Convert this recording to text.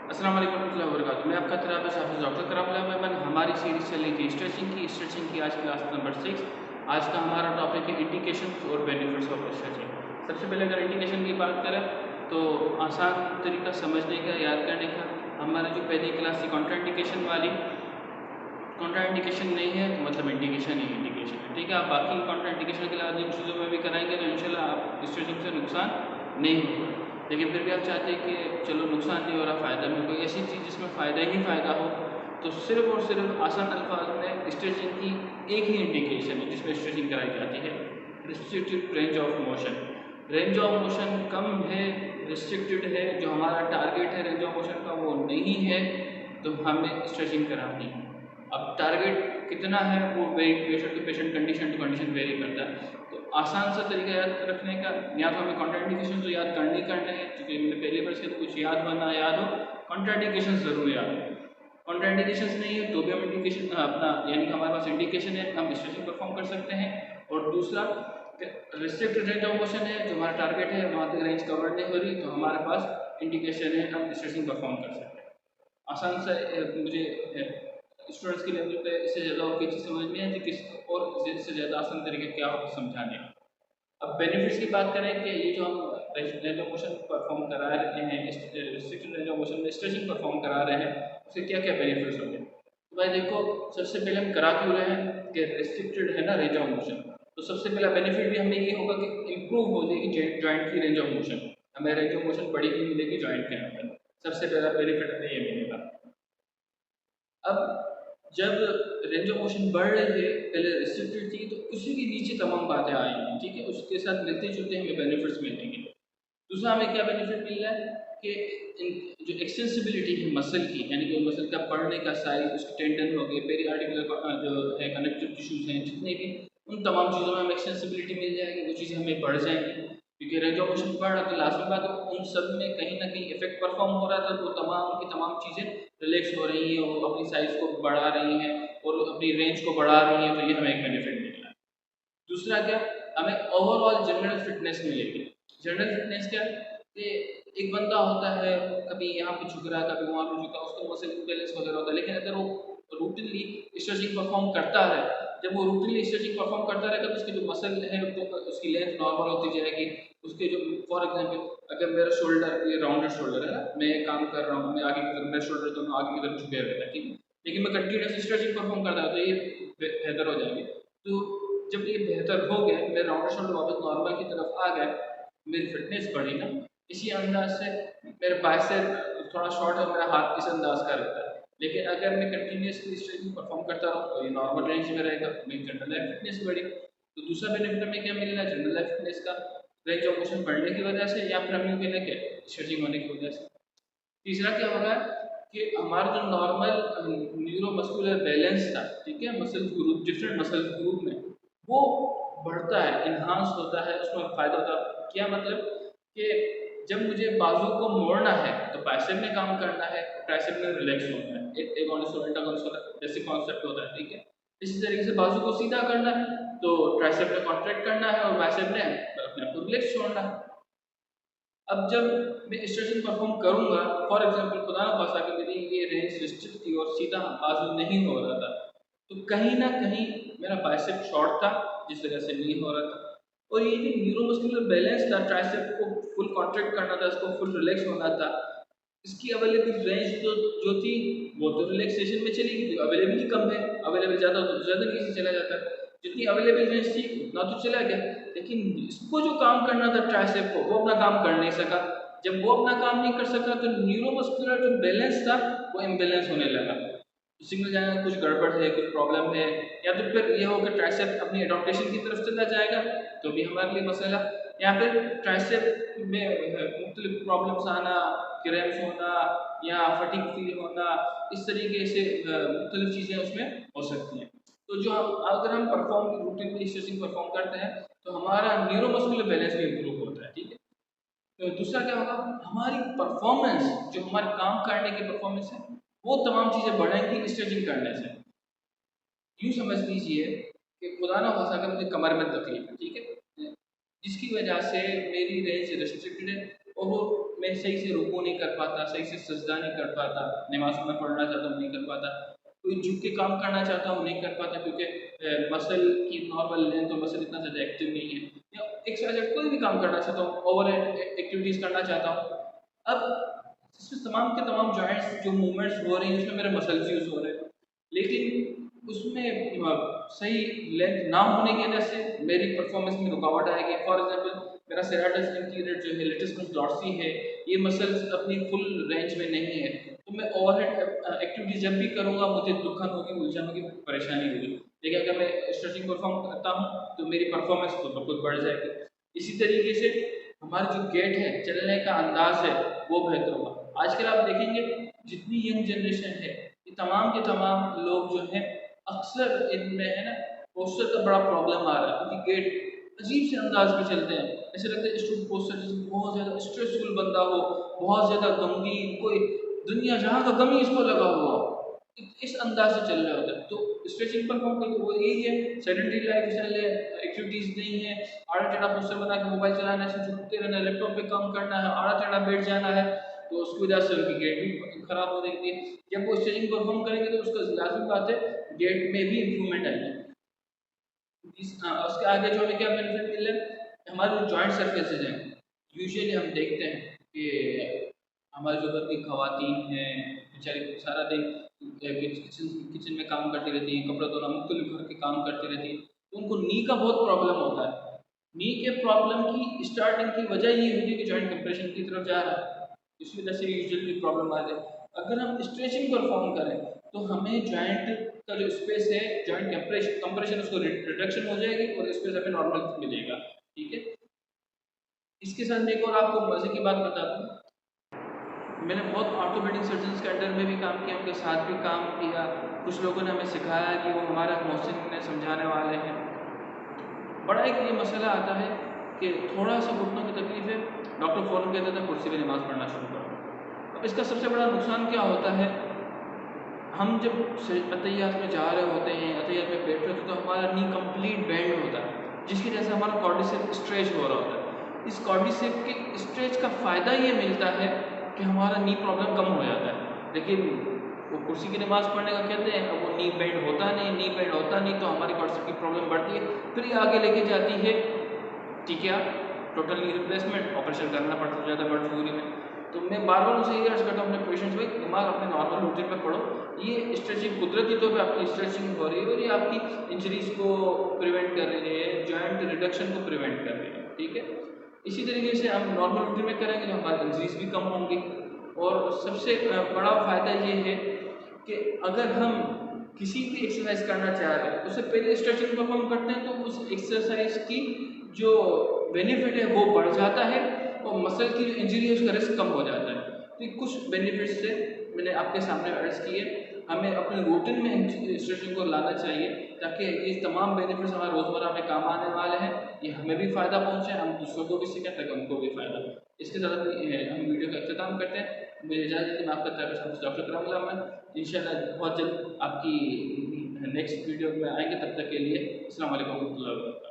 अस्सलाम वालेकुम रहमतुल्लाहि व बरकातुहू। मैं आपका थेरेपिस्ट हाफिज़ डॉक्टर करामत मेमन। हमारी सीरीज़ चल रही थी स्ट्रेचिंग की आज क्लास नंबर 6। आज का हमारा टॉपिक है इंडिकेशंस और बेनिफिट्स ऑफ स्ट्रेचिंग। सबसे पहले अगर इंडिकेशन की बात करें तो आसान तरीका समझने का, याद करने का, हमारी जो पहली क्लास थी कॉन्ट्राइंडिकेशन वाली, कॉन्ट्राइंडिकेशन नहीं है तो मतलब इंडिकेशन ही इंडिकेशन है, ठीक है। आप बाकी कॉन्ट्राइंडिकेशन के अलावा जिन चीज़ों में भी कराएंगे तो इंशाल्लाह आप स्ट्रेचिंग से नुकसान नहीं होगा। लेकिन फिर भी आप चाहते हैं कि चलो नुकसान नहीं हो रहा, फ़ायदा में कोई ऐसी चीज़ जिसमें फ़ायदा ही फ़ायदा हो, तो सिर्फ और सिर्फ आसान अल्फाज में स्ट्रेचिंग की एक ही इंडिकेशन है जिसमें स्ट्रेचिंग कराई जाती है, restricted range of motion. Range of motion कम है, रिस्ट्रिक्टेड है, जो हमारा टारगेट है रेंज ऑफ मोशन का वो नहीं है तो हमें स्ट्रेचिंग करानी है। अब टारगेट कितना है वो patient to patient, condition to condition vary करता है। तो आसान सा तरीका याद रखने का, या तो हमें कॉन्ट्राइंडिकेशन तो याद करने हैं, क्योंकि मैंने पहले वर्ष के तो कुछ याद हो ना याद हो, कॉन्ट्राइंडिकेशन ज़रूर याद हो। कॉन्ट्राइंडिकेशन नहीं है तो भी हम इंडिकेशन अपना, यानी कि हमारे पास इंडिकेशन है, हम स्ट्रेचिंग परफॉर्म कर सकते हैं। और दूसरा रिस्ट्रिक्टेड रेंज ऑफ मोशन है, जो हमारा टारगेट है वहाँ तक रेंज कवर नहीं हो रही तो हमारे पास इंडिकेशन है, हम स्ट्रेचिंग परफॉर्म कर सकते हैं। आसान सा मुझे स्टूडेंट्स के लेवल पे इससे ज़्यादा और कोई चीज़ समझ नहीं आती, किस और इससे ज़्यादा आसान तरीके क्या हो समझाने। अब बेनिफिट्स की बात करें कि ये जो हम रेंज ऑफ मोशन परफॉर्म करा रहे हैं, रिस्ट्रिक्टेड रेंज ऑफ मोशन में स्ट्रेचिंग परफॉर्म करा रहे हैं, उसके क्या क्या बेनिफिट्स होंगे। तो भाई देखो, सबसे पहले हम करा क्यों रहे हैं कि रिस्ट्रिक्टेड है ना रेंज ऑफ मोशन, तो सबसे पहला बेनिफिट भी हमें ये होगा कि इम्प्रूव हो जाएगी जॉइंट की रेंज ऑफ मोशन, हमें रेंज ऑफ मोशन बड़ी भी मिलेगी जॉइंट के अंदर। सबसे पहला बेनिफिट हमें ये मिलेगा। अब जब रेंज ऑफ मोशन बढ़ रही है, पहले रिस्ट्रिक्टेड थी तो उसी के नीचे तमाम बातें आएंगी, ठीक है, उसके साथ मिलते जुलते हमें बेनिफिट्स मिलेंगे। दूसरा हमें क्या बेनिफिट मिल रहा है कि जो एक्सटेंसिबिलिटी है मसल की, यानी कि मसल का बढ़ने का साइज, उसके टेंडन हो गए, पेरी आर्टिकुलर जो है कनेक्टिव टिश्यूज हैं जितने भी, उन तमाम चीज़ों में हमें एक्सटेंसिबिलिटी मिल जाएगी, वो चीज़ें हमें बढ़ जाएंगी। क्योंकि रेंज ऑफ मोशन बढ़ रहा तो लास्ट में बात उन सब में कहीं ना कहीं इफेक्ट परफॉर्म हो रहा था, तो तमाम की तमाम चीज़ें रिलैक्स हो रही हैं, वो अपनी साइज को बढ़ा रही हैं और अपनी रेंज को बढ़ा रही हैं, तो ये हमें एक बेनिफिट मिल रहा है। दूसरा क्या, हमें ओवरऑल जनरल फिटनेस मिलेगी। जनरल फिटनेस क्या कि एक बंदा होता है, कभी यहाँ पे झुक रहा है, कभी वहाँ पे झुका, उसका मसल इम्बैलेंस वगैरह होता है, लेकिन अगर वो रूटीनली स्ट्रेचिंग परफॉर्म करता है, जब वो रूटीनली स्ट्रेचिंग परफॉर्म करता रहेगा तो उसके जो मसल है तो उसकी लेंथ नॉर्मल होती जाएगी। उसके जो, फॉर एग्जाम्पल अगर मेरा शोल्डर, ये राउंडेड शोल्डर है ना, मैं काम कर रहा हूँ, मैं आगे की तरफ, मेरा शोल्डर दोनों आगे की तरफ झुके रहता है, ठीक है, लेकिन मैं कंटिन्यूस स्ट्रेचिंग परफॉर्म करता हूँ तो ये बेहतर हो जाएगी। तो जब ये बेहतर हो गया, मेरा राउंडर शोल्डर वापस नॉर्मल की तरफ आ गया, मेरी फिटनेस बढ़ी ना। इसी अंदाज से मेरे बाइसेप थोड़ा शॉर्ट है, मेरा हाथ इस अंदाज का रहता है, लेकिन अगर मैं कंटिन्यूसली स्ट्रेचिंग परफॉर्म करता रहूँ तो ये नॉर्मल रेंज में रहेगा, मेरी जनरल लाइफ फिटनेस बढ़ी। तो दूसरा बेनिफिट हमें क्या मिल रहा है जनरल लाइफ फिटनेस का, रेंज ऑफ मोशन बढ़ने की वजह से, या फिर हम यूँ कहने के स्ट्रेचिंग होने की वजह से। तीसरा क्या होगा कि हमारा जो नॉर्मल न्यूरोमस्कुलर बैलेंस था, ठीक है, muscle group, different muscle group में, वो बढ़ता है, इन्हांस होता है, उसमें फ़ायदा होता है। क्या मतलब कि जब मुझे बाजू को मोड़ना है तो बाइसेप में काम करना है, ट्राइसेप में रिलैक्स होना है, एक एगोनिस्ट एंटागोनिस्ट बेसिक कॉन्सेप्ट होता है, ठीक है। इसी तरीके से बाजू को सीधा करना है तो ट्राइसेप में कॉन्ट्रैक्ट करना है और बाइसेप में अपने आप को रिलैक्स छोड़ना है। अब जब मैं स्ट्रेचिंग परफॉर्म करूंगा, फॉर एग्जांपल खुदा ना खासा कि मेरी ये रेंज रिस्ट्रिक्ट थी और सीधा बाजू नहीं हो रहा था, तो कहीं ना कहीं मेरा बाइसेप शॉर्ट था जिस वजह से नहीं हो रहा था। और ये जो न्यूरोमस्कुलर बैलेंस था, ट्राइसेप को फुल कॉन्ट्रैक्ट करना था, इसको फुल रिलैक्स होना था, इसकी अवेलेबल रेंज तो जो थी वो तो रिलैक्सेशन में चली गई, अवेलेबल ही कम है, अवेलेबल ज़्यादा हो तो ज़्यादा नीचे चला जाता है। जितनी अवेलेबल रेंज थी उतना तो चला गया, लेकिन इसको जो काम करना था ट्राइसेप को, वो अपना काम कर नहीं सका। जब वो अपना काम नहीं कर सका तो न्यूरोमस्कुलर जो बैलेंस था वो इम्बैलेंस होने लगा। सिग्नल जाएगा कुछ गड़बड़ है, कुछ प्रॉब्लम है, या तो फिर ये होगा ट्राइसेप अपनी एडॉप्टेशन की तरफ चला जाएगा, तो भी हमारे लिए मसला। या फिर ट्राइसेप में मुख्तलिफ प्रॉब्लम्स आना, क्रैम्स होना या फटीग फील होना, इस तरीके से मुख्तलिफ चीज़ें उसमें हो सकती हैं। तो जो अगर हम परफॉर्म रूटीन स्ट्रेचिंग परफॉर्म करते हैं तो हमारा न्यूरोमस्कुलर बैलेंस भी इंप्रूव होता है, ठीक है। तो दूसरा क्या होगा, हमारी परफॉर्मेंस, जो हमारे काम करने की परफॉर्मेंस है, वो तमाम चीज़ें बढ़ेंगी स्ट्रेचिंग करने से। यूँ समझ लीजिए कि खुदा ना खासा अगर मुझे कमर में तकलीफ है, ठीक है, जिसकी वजह से मेरी रेंज रिस्ट्रिक्टेड है और वो मैं सही से रुकू नहीं कर पाता, सही से सजदा नहीं कर पाता, नमाज में पढ़ना चाहता हूँ नहीं कर पाता, कोई झुक के काम करना चाहता हूँ नहीं कर पाता क्योंकि मसल की नॉर्मल लेंथ और मसल इतना ज़्यादा एक्टिव नहीं है, या एक्सरसाइज कोई भी काम करना चाहता हूँ, ओवर एक्टिविटीज़ करना चाहता हूँ। अब इसमें तमाम के तमाम जॉइंट्स जो मूवमेंट्स हो रही हैं उसमें मेरे मसल्स यूज़ हो रहे हैं, लेकिन उसमें सही लेंथ ना होने की वजह से मेरी परफॉर्मेंस में रुकावट आएगी। फॉर एग्जांपल मेरा सेराटस इंटीरियर जो है, लेटस डॉर्सी है, ये मसल्स अपनी फुल रेंज में नहीं है, तो मैं ओवरहेड एक्टिविटी जब भी करूँगा मुझे दुखन होगी, उलझन होगी, परेशानी होगी। लेकिन अगर मैं स्ट्रेचिंग परफॉर्म करता हूँ तो मेरी परफॉर्मेंस तो बिल्कुल बढ़ जाएगी। इसी तरीके से हमारा जो गेट है, चलने का अंदाज है, वो बेहतर होगा। आजकल आप देखेंगे जितनी यंग जनरेशन है, ये तमाम के तमाम लोग जो हैं अक्सर इनमें है ना पोस्चर का बड़ा प्रॉब्लम आ रहा है, क्योंकि गेट अजीब से अंदाज में चलते हैं, ऐसे लगता है स्टूड पोस्चर जैसे बहुत ज़्यादा स्ट्रेसफुल बंदा हो, बहुत ज़्यादा गमगीन, कोई दुनिया जहाँ का गम ही इसको लगा हुआ हो, इस अंदाज से चल रहे होते हैं। तो स्ट्रेचिंग परफॉर्म करके वो यही है, सेडेंटरी लाइफ स्टाइल है, एक्टिविटीज़ नहीं है, आड़ा टेढ़ा पोस्चर बना के मोबाइल चलाना है, झुकते रहना है, लैपटॉप पे काम करना है, आड़ा टेढ़ा बैठ जाना है, तो उसकी वजह से उनकी गेट भी खराब हो जाएगी। जब वो स्ट्रेचिंग परफॉर्म करेंगे तो उसका लाजमी बात है गेट में भी इम्प्रूवमेंट आएगी। उसके आगे जो हमें क्या बेनिफिट मिल रहा है, हमारे जो जॉइंट सर्फेसेज हैं, यूजुअली हम देखते हैं कि हमारे जो घर की खवातीन हैं बेचारी सारा दिन किचन में काम करती रहती हैं, कपड़ा धोना, मुख्तलिफ घर के काम करती रहती हैं, तो उनको नी का बहुत प्रॉब्लम होता है। नी के प्रॉब्लम की स्टार्टिंग की वजह ये होती है कि जॉइंट कंप्रेशन की तरफ जा रहा है, इस वजह से यूजुअली प्रॉब्लम आ जाए। अगर हम स्ट्रेचिंग परफॉर्म करें तो हमें जॉइंट का जो स्पेस है, जॉइंट कंप्रेशन उसको रिडक्शन हो जाएगी और स्पेस हमें नॉर्मल मिलेगा। ठीक है, इसके साथ मैं एक और आपको मजे की बात बता दूं, मैंने बहुत ऑर्थोपेडिक सर्जन्स के अंडर में भी काम किया, उनके साथ भी काम किया, कुछ लोगों ने हमें सिखाया कि वो हमारा मोहसिन ने समझाने वाले हैं। बड़ा एक ये मसला आता है कि थोड़ा सा घुटनों की तकलीफ है, डॉक्टर फ़ौरन कहते थे कुर्सी पर नमाज़ पढ़ना शुरू करो। अब इसका सबसे बड़ा नुकसान क्या होता है, हम जब अतहियात में जा रहे होते हैं, अतहियात में बैठ रहे होते हैं, तो हमारा नी कंप्लीट बेंड होता है, जिसकी वजह से हमारा कॉर्डिसेप स्ट्रेच हो रहा होता है। इस कॉर्डिसेप के स्ट्रेच का फ़ायदा ये मिलता है कि हमारा नी प्रॉब्लम कम हो जाता है, लेकिन वो कुर्सी की नमाज़ पढ़ने का कहते हैं, अब वो नी बेंड होता नहीं, नी बेंड होता नहीं तो हमारी कॉर्डिसेप की प्रॉब्लम बढ़ती है, फिर ये आगे लेके जाती है, ठीक है, टोटल नी रिप्लेसमेंट, ऑपरेशन करना पड़ता है ज़्यादा मजबूरी में। तो मैं बार बार उनसे ये अर्ज करता हूँ अपने पेशेंट्स को, दिमाग अपने नॉर्मल रूटीन में पढ़ो, ये स्ट्रेचिंग कुदरती तौर पे आपकी स्ट्रेचिंग हो रही है और ये आपकी इंजरीज को प्रिवेंट कर रही है, जॉइंट रिडक्शन को प्रिवेंट कर रही है। ठीक है, इसी तरीके से हम नॉर्मल रूटीन में करेंगे तो हमारी इंजरीज भी कम होंगी। और सबसे बड़ा फ़ायदा ये है कि अगर हम किसी भी एक्सरसाइज करना चाह रहे हैं उससे पहले स्ट्रेचिंग परफॉर्म करते हैं तो उस एक्सरसाइज की जो बेनिफिट है वो बढ़ जाता है और मसल की जो इंजरी है उसका रिस्क कम हो जाता है। तो ये कुछ बेनिफिट्स से मैंने आपके सामने अर्ज किए, हमें अपने रूटीन में स्ट्रेचिंग को लाना चाहिए ताकि ये तमाम बेनिफिट्स हमारे रोज़मर्रा में काम आने वाले हैं, ये हमें भी फ़ायदा पहुँचे, हम दूसरों को भी सीखें ताकि उनको भी फ़ायदा। इसके साथ हम वीडियो का इख्तिताम करते हैं। मुझे इजाज़त दें, मैं आपका तरफ डॉक्टर कराम अहमद, इंशाल्लाह बहुत जल्द आपकी नेक्स्ट वीडियो में आएंगे, तब तक के लिए अस्सलाम वालेकुम।